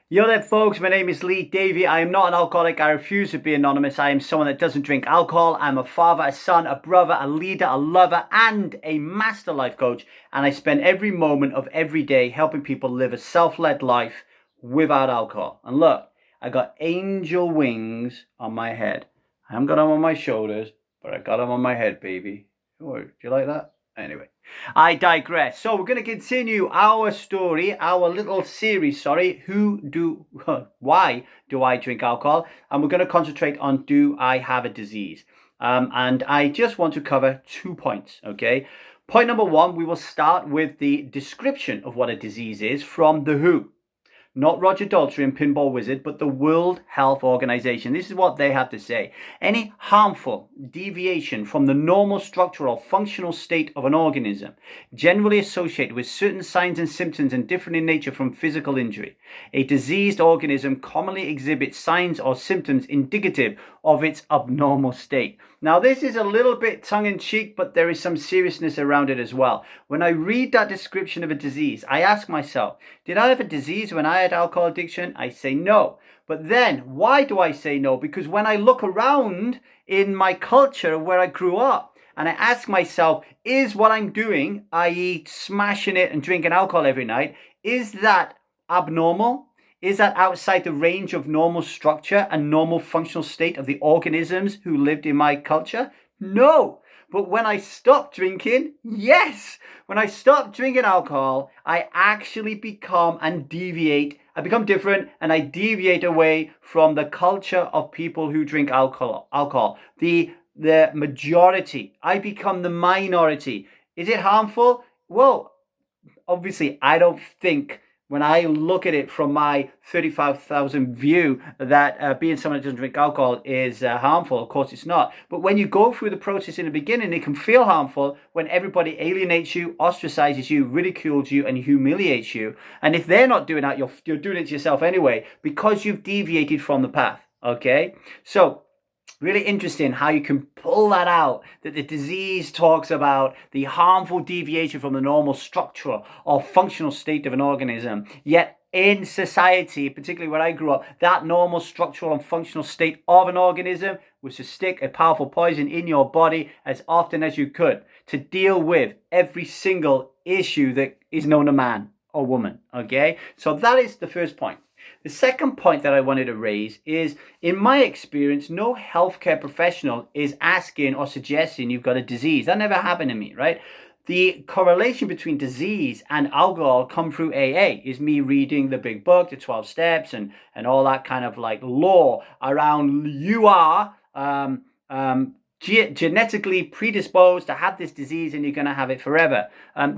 Yo there, folks. My name is Lee Davey. I am not an alcoholic. I refuse to be anonymous. I am someone that doesn't drink alcohol. I'm a father, a son, a brother, a leader, a lover, and a master life coach. And I spend every moment of every day helping people live a self-led life without alcohol. And look, I got angel wings on my head. I haven't got them on my shoulders, but I got them on my head, baby. Oh, do you like that? Anyway, I digress. So we're going to continue our story, our little series, why do I drink alcohol? And we're going to concentrate on, do I have a disease? And I just want to cover 2 points, okay? Point number 1, we will start with the description of what a disease is from the WHO. Not Roger Daltrey and Pinball Wizard, but the World Health Organization. This is what they have to say. Any harmful deviation from the normal structural or functional state of an organism, generally associated with certain signs and symptoms and different in nature from physical injury. A diseased organism commonly exhibits signs or symptoms indicative of its abnormal state. Now, this is a little bit tongue-in-cheek, but there is some seriousness around it as well. When I read that description of a disease, I ask myself, did I have a disease when I had alcohol addiction? I say no. But then, why do I say no? Because when I look around in my culture where I grew up, and I ask myself, is what I'm doing, i.e. smashing it and drinking alcohol every night, is that abnormal? Is that outside the range of normal structure and normal functional state of the organisms who lived in my culture? No. But when I stopped drinking, yes. When I stopped drinking alcohol, I actually become different, and I deviate away from the culture of people who drink alcohol. The majority. I become the minority. Is it harmful? Well, obviously, I don't think, when I look at it from my 35,000 view, that being someone that doesn't drink alcohol is harmful. Of course it's not. But when you go through the process in the beginning, it can feel harmful when everybody alienates you, ostracizes you, ridicules you, and humiliates you. And if they're not doing that, you're doing it to yourself anyway, because you've deviated from the path. Okay? So, really interesting how you can pull that out, that the disease talks about the harmful deviation from the normal structural or functional state of an organism. Yet in society, particularly where I grew up, that normal structural and functional state of an organism was to stick a powerful poison in your body as often as you could to deal with every single issue that is known to man or woman. Okay, so that is the first point. The second point that I wanted to raise is, in my experience, no healthcare professional is asking or suggesting you've got a disease. That never happened to me, right? The correlation between disease and alcohol come through AA, is me reading the big book, the 12 steps, and all that kind of like law around you are genetically predisposed to have this disease and you're going to have it forever.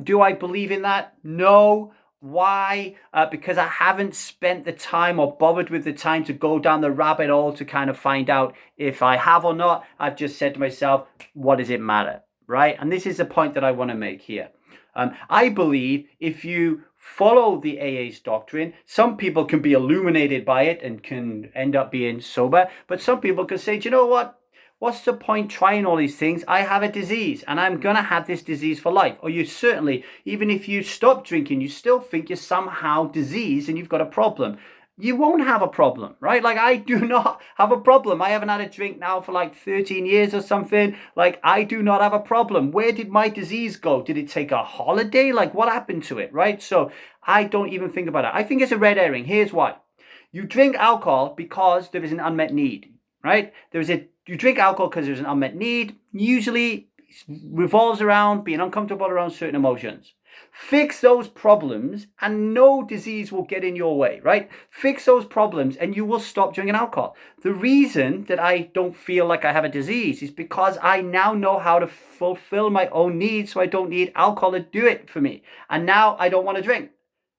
Do I believe in that? No. Why? Because I haven't spent the time or bothered with the time to go down the rabbit hole to kind of find out if I have or not. I've just said to myself, what does it matter? Right? And this is the point that I want to make here. I believe if you follow the AA's doctrine, some people can be illuminated by it and can end up being sober, but some people can say, do you know what? What's the point trying all these things? I have a disease and I'm going to have this disease for life. Or you certainly, even if you stop drinking, you still think you're somehow diseased and you've got a problem. You won't have a problem, right? Like, I do not have a problem. I haven't had a drink now for like 13 years or something. Like, I do not have a problem. Where did my disease go? Did it take a holiday? Like, what happened to it, right? So I don't even think about it. I think it's a red herring. Here's why. You drink alcohol because there is an unmet need, right? You drink alcohol because there's an unmet need. Usually revolves around being uncomfortable around certain emotions. Fix those problems and no disease will get in your way, right? Fix those problems and you will stop drinking alcohol. The reason that I don't feel like I have a disease is because I now know how to fulfill my own needs, so I don't need alcohol to do it for me. And now I don't want to drink.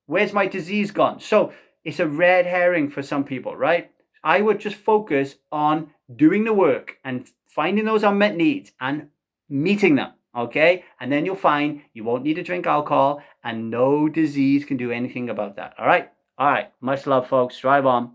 Where's my disease gone? So it's a red herring for some people, right? I would just focus on doing the work and finding those unmet needs and meeting them, okay? And then you'll find you won't need to drink alcohol and no disease can do anything about that, all right? All right, much love, folks. Drive on.